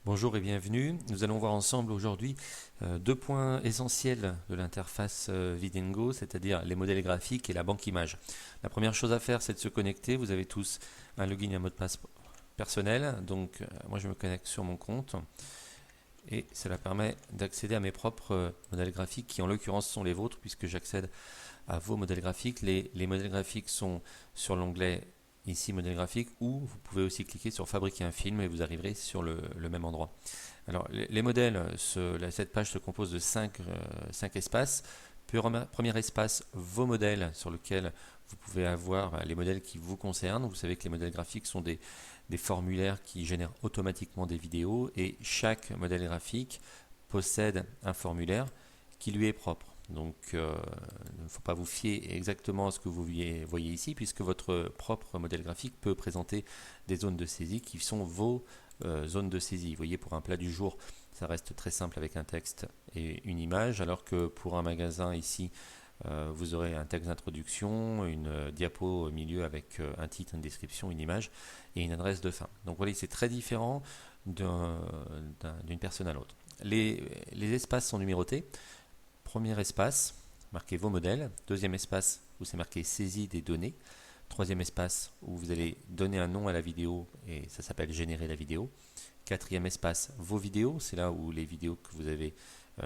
Bonjour et bienvenue. Nous allons voir ensemble aujourd'hui deux points essentiels de l'interface Videngo, c'est-à-dire les modèles graphiques et la banque image. La première chose à faire, c'est de se connecter. Vous avez tous un login et un mot de passe personnel. Donc moi je me connecte sur mon compte et cela permet d'accéder à mes propres modèles graphiques qui en l'occurrence sont les vôtres puisque j'accède à vos modèles graphiques. Les modèles graphiques sont sur l'onglet ici modèle graphique, ou vous pouvez aussi cliquer sur fabriquer un film et vous arriverez sur le même endroit. Alors les modèles, cette page se compose de 5 espaces. Premier espace, vos modèles sur lequel vous pouvez avoir les modèles qui vous concernent. Vous savez que les modèles graphiques sont des formulaires qui génèrent automatiquement des vidéos et chaque modèle graphique possède un formulaire qui lui est propre. Donc il ne faut pas vous fier exactement à ce que vous voyez ici, puisque votre propre modèle graphique peut présenter des zones de saisie qui sont vos zones de saisie. Vous voyez, pour un plat du jour, ça reste très simple avec un texte et une image, alors que pour un magasin ici, vous aurez un texte d'introduction, une diapo au milieu avec un titre, une description, une image et une adresse de fin. Donc voilà, c'est très différent d'une personne à l'autre. Les espaces sont numérotés. Premier espace, marquez vos modèles. Deuxième espace où c'est marqué saisie des données. Troisième espace où vous allez donner un nom à la vidéo et ça s'appelle générer la vidéo. Quatrième espace, vos vidéos, c'est là où les vidéos que vous avez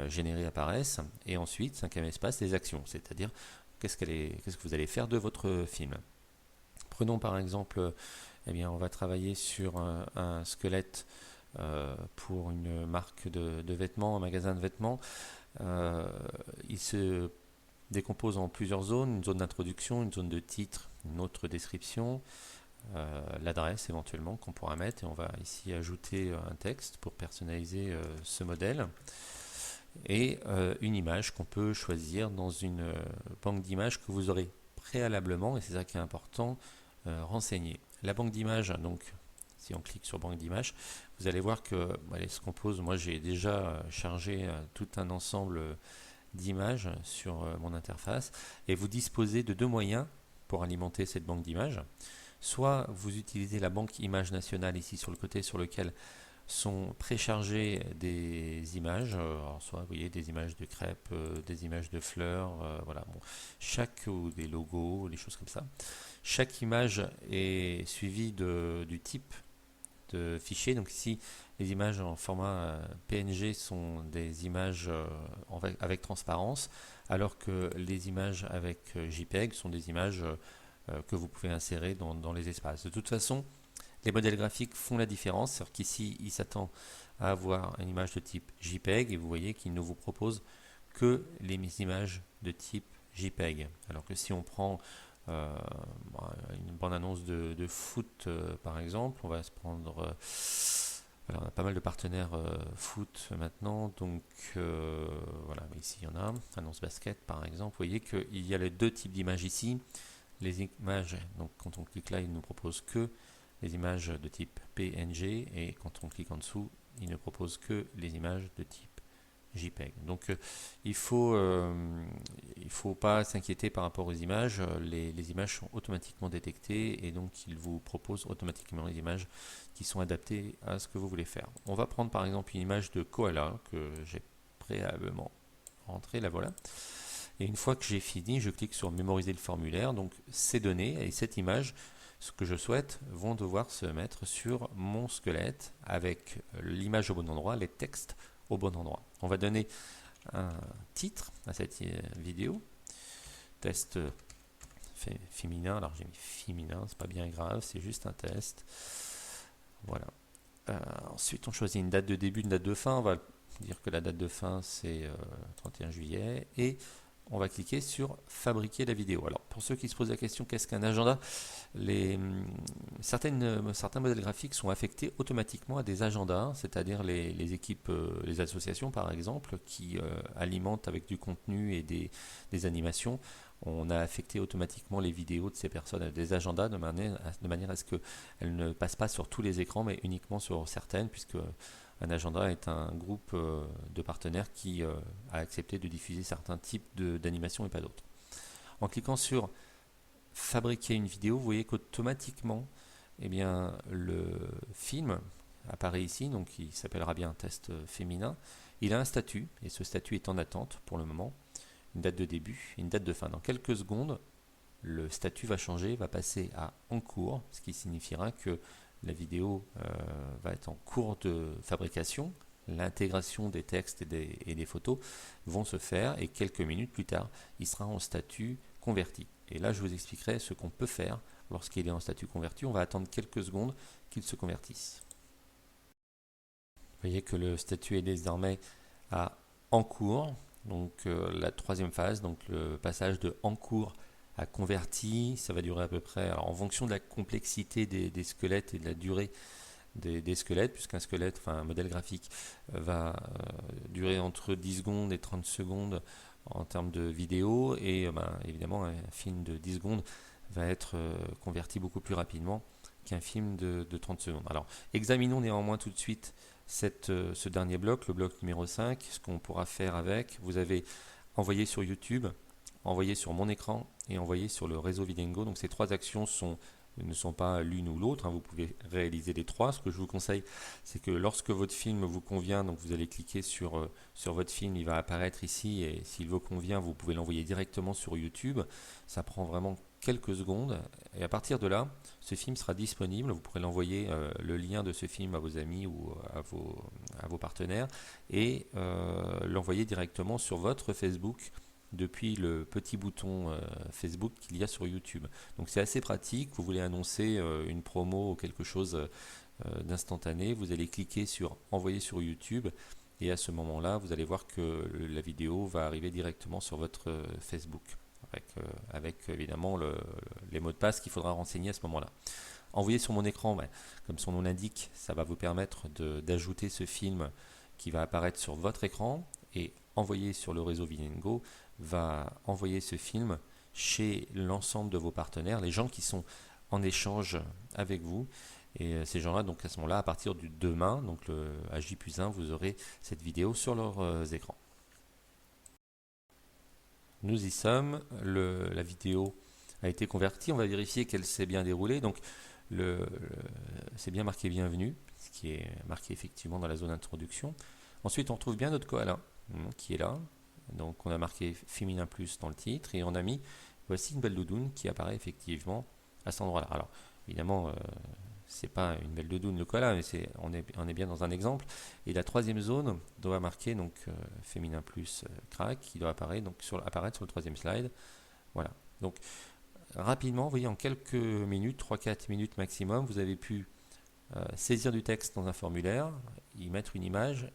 générées apparaissent. Et ensuite, cinquième espace, les actions, c'est-à-dire qu'est-ce que vous allez faire de votre film. Prenons par exemple, on va travailler sur un squelette pour une marque de vêtements, un magasin de vêtements. Il se décompose en plusieurs zones, une zone d'introduction, une zone de titre, une autre description, l'adresse éventuellement qu'on pourra mettre, et on va ici ajouter un texte pour personnaliser ce modèle, et une image qu'on peut choisir dans une banque d'images que vous aurez préalablement, et c'est ça qui est important, renseigner. La banque d'images, donc si on clique sur banque d'images, vous allez voir que elle se compose, moi j'ai déjà chargé tout un ensemble d'images sur mon interface, et vous disposez de deux moyens pour alimenter cette banque d'images. Soit vous utilisez la banque images nationale ici sur le côté, sur lequel sont préchargées des images, soit vous voyez des images de crêpes, des images de fleurs, voilà, bon, ou des logos, des choses comme ça. Chaque image est suivie du type de fichier. Donc ici, les images en format PNG sont des images avec transparence, alors que les images avec JPEG sont des images que vous pouvez insérer dans les espaces. De toute façon, les modèles graphiques font la différence, c'est-à-dire qu'ici, il s'attend à avoir une image de type JPEG, et vous voyez qu'il ne vous propose que les images de type JPEG. Alors que si on prend une bande-annonce de foot par exemple, on va se prendre voilà, on a pas mal de partenaires foot maintenant, donc voilà, ici il y en a annonce basket par exemple. Vous voyez qu'il y a les deux types d'images ici. Les images, donc quand on clique là, il ne nous propose que les images de type PNG, et quand on clique en dessous, il ne propose que les images de type JPEG. Donc il faut pas s'inquiéter par rapport aux images. Les images sont automatiquement détectées, et donc il vous propose automatiquement les images qui sont adaptées à ce que vous voulez faire. On va prendre par exemple une image de koala que j'ai préalablement rentrée, la voilà. Et une fois que j'ai fini, je clique sur mémoriser le formulaire. Donc ces données et cette image, ce que je souhaite, vont devoir se mettre sur mon squelette avec l'image au bon endroit, les textes au bon endroit. On va donner un titre à cette vidéo, test féminin. Alors j'ai mis féminin, c'est pas bien grave, c'est juste un test. Voilà. Ensuite, on choisit une date de début, une date de fin. On va dire que la date de fin c'est 31 juillet, et on va cliquer sur fabriquer la vidéo. Alors pour ceux qui se posent la question, qu'est-ce qu'un agenda? Certains modèles graphiques sont affectés automatiquement à des agendas, c'est-à-dire les équipes, les associations par exemple, qui alimentent avec du contenu et des animations. On a affecté automatiquement les vidéos de ces personnes à des agendas de manière à ce qu'elles ne passent pas sur tous les écrans, mais uniquement sur certaines, puisque un agenda est un groupe de partenaires qui a accepté de diffuser certains types d'animations et pas d'autres. En cliquant sur fabriquer une vidéo, vous voyez qu'automatiquement, le film apparaît ici, donc il s'appellera bien test féminin. Il a un statut, et ce statut est en attente pour le moment, une date de début et une date de fin. Dans quelques secondes, le statut va changer, va passer à en cours, ce qui signifiera que la vidéo va être en cours de fabrication. L'intégration des textes et des photos vont se faire et quelques minutes plus tard, il sera en statut converti. Et là, je vous expliquerai ce qu'on peut faire lorsqu'il est en statut converti. On va attendre quelques secondes qu'il se convertisse. Vous voyez que le statut est désormais à en cours. Donc la troisième phase, donc le passage de en cours à converti, ça va durer à peu près, alors en fonction de la complexité des squelettes et de la durée des squelettes, puisqu'un squelette, enfin un modèle graphique, va durer entre 10 secondes et 30 secondes en termes de vidéo, et évidemment un film de 10 secondes va être converti beaucoup plus rapidement qu'un film de 30 secondes. Alors examinons néanmoins tout de suite ce dernier bloc, le bloc numéro 5, ce qu'on pourra faire avec. Vous avez envoyé sur YouTube, envoyé sur mon écran et envoyé sur le réseau Videngo. Donc ces trois actions ne sont pas l'une ou l'autre, vous pouvez réaliser les trois. Ce que je vous conseille, c'est que lorsque votre film vous convient, donc vous allez cliquer sur votre film, il va apparaître ici, et s'il vous convient, vous pouvez l'envoyer directement sur YouTube. Ça prend vraiment quelques secondes, et à partir de là, ce film sera disponible. Vous pourrez l'envoyer, le lien de ce film, à vos amis ou à vos partenaires, et l'envoyer directement sur votre Facebook depuis le petit bouton Facebook qu'il y a sur YouTube. Donc c'est assez pratique. Vous voulez annoncer une promo ou quelque chose d'instantané, vous allez cliquer sur envoyer sur YouTube, et à ce moment-là, vous allez voir que la vidéo va arriver directement sur votre Facebook, avec évidemment les mots de passe qu'il faudra renseigner à ce moment-là. Envoyer sur mon écran, comme son nom l'indique, ça va vous permettre d'ajouter ce film qui va apparaître sur votre écran, et envoyer sur le réseau Videngo va envoyer ce film chez l'ensemble de vos partenaires, les gens qui sont en échange avec vous. Et ces gens-là, donc à ce moment-là, à partir du demain, donc à J+1, vous aurez cette vidéo sur leurs écrans. Nous y sommes, la vidéo a été convertie, on va vérifier qu'elle s'est bien déroulée. Donc c'est bien marqué bienvenue, ce qui est marqué effectivement dans la zone d'introduction. Ensuite, on trouve bien notre koala qui est là. Donc on a marqué féminin plus dans le titre, et on a mis voici une belle doudoune qui apparaît effectivement à cet endroit-là. Alors évidemment, c'est pas une belle doudoune le koala, mais on est bien dans un exemple. Et la troisième zone doit marquer donc féminin plus crack, qui doit apparaître sur le troisième slide. Voilà. Donc rapidement, vous voyez, en quelques minutes, 3-4 minutes maximum, vous avez pu saisir du texte dans un formulaire, y mettre une image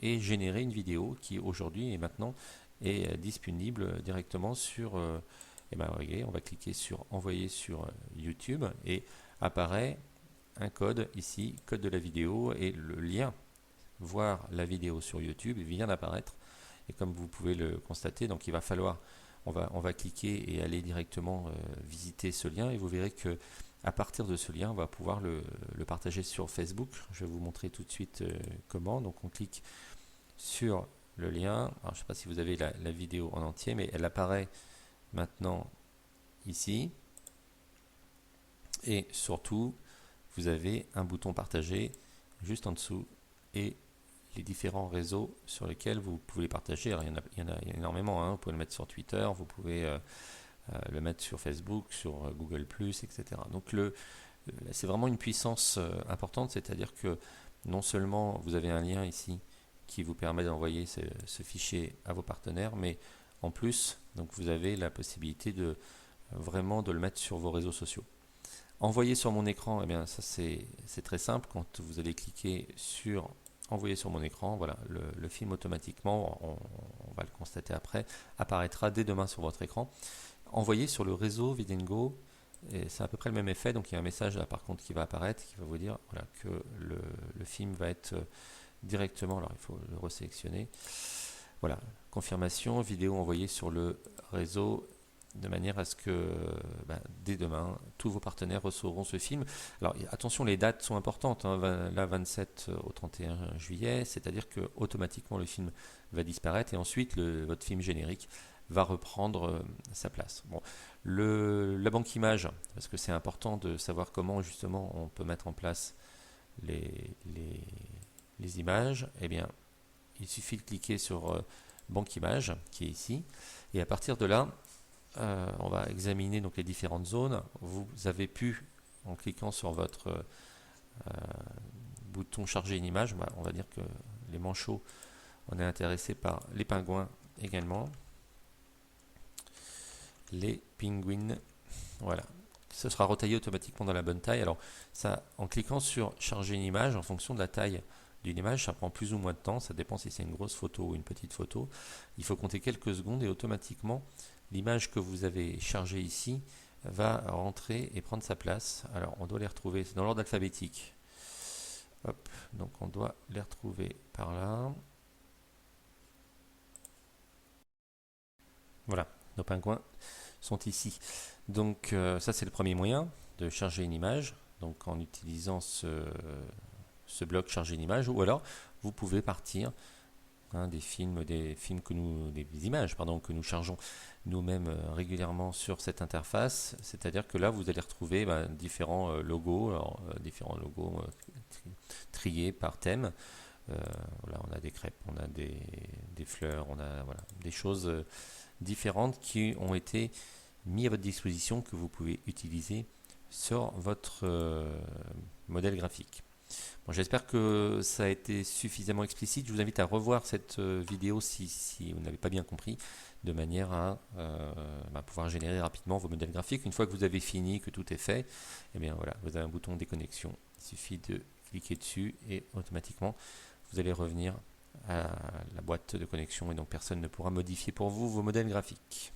et générer une vidéo qui aujourd'hui et maintenant est disponible directement sur voyez, on va cliquer sur envoyer sur YouTube, et apparaît un code ici, code de la vidéo, et le lien voir la vidéo sur YouTube vient d'apparaître. Et comme vous pouvez le constater, donc il va falloir, on va cliquer et aller directement visiter ce lien, et vous verrez que à partir de ce lien, on va pouvoir le partager sur Facebook. Je vais vous montrer tout de suite comment. Donc on clique sur le lien. Alors, je ne sais pas si vous avez la vidéo en entier, mais elle apparaît maintenant ici. Et surtout, vous avez un bouton partager juste en dessous, et les différents réseaux sur lesquels vous pouvez les partager. Alors, il y en a énormément. Vous pouvez le mettre sur Twitter, vous pouvez le mettre sur Facebook, sur Google+, etc. Donc c'est vraiment une puissance importante, c'est-à-dire que non seulement vous avez un lien ici qui vous permet d'envoyer ce fichier à vos partenaires, mais en plus, donc vous avez la possibilité de vraiment de le mettre sur vos réseaux sociaux. Envoyer sur mon écran, eh bien ça c'est très simple. Quand vous allez cliquer sur envoyer sur mon écran, voilà, le film automatiquement, on va le constater après, apparaîtra dès demain sur votre écran. Envoyer sur le réseau Videngo, et c'est à peu près le même effet. Donc il y a un message là par contre qui va apparaître, qui va vous dire voilà, que le film va être directement, alors il faut le resélectionner, voilà, confirmation, vidéo envoyée sur le réseau, de manière à ce que dès demain, tous vos partenaires recevront ce film. Alors attention, les dates sont importantes, là 27 au 31 juillet, c'est-à-dire que automatiquement le film va disparaître, et ensuite votre film générique va reprendre sa place. Bon, la banque image, parce que c'est important de savoir comment justement on peut mettre en place les images, eh bien, il suffit de cliquer sur Banque Images, qui est ici. Et à partir de là, on va examiner donc les différentes zones. Vous avez pu, en cliquant sur votre bouton Charger une image, on va dire que les manchots, on est intéressé par les pingouins également. Les pingouins, voilà. Ce sera retaillé automatiquement dans la bonne taille. Alors, ça, en cliquant sur Charger une image, en fonction de la taille d'une image, ça prend plus ou moins de temps. Ça dépend si c'est une grosse photo ou une petite photo. Il faut compter quelques secondes et automatiquement, l'image que vous avez chargée ici va rentrer et prendre sa place. Alors, on doit les retrouver, c'est dans l'ordre alphabétique. Hop, donc on doit les retrouver par là. Voilà, nos pingouins sont ici. Donc ça c'est le premier moyen de charger une image, donc en utilisant ce bloc charger une image, ou alors vous pouvez partir des images pardon, que nous chargeons nous-mêmes régulièrement sur cette interface, c'est-à-dire que là vous allez retrouver différents logos, triés par thème. Voilà, on a des crêpes, on a des fleurs, on a voilà, des choses différentes qui ont été mis à votre disposition que vous pouvez utiliser sur votre modèle graphique. Bon, j'espère que ça a été suffisamment explicite. Je vous invite à revoir cette vidéo si vous n'avez pas bien compris, de manière à pouvoir générer rapidement vos modèles graphiques. Une fois que vous avez fini, que tout est fait, eh bien voilà, vous avez un bouton déconnexion. Il suffit de cliquer dessus et automatiquement vous allez revenir à la boîte de connexion et donc personne ne pourra modifier pour vous vos modèles graphiques.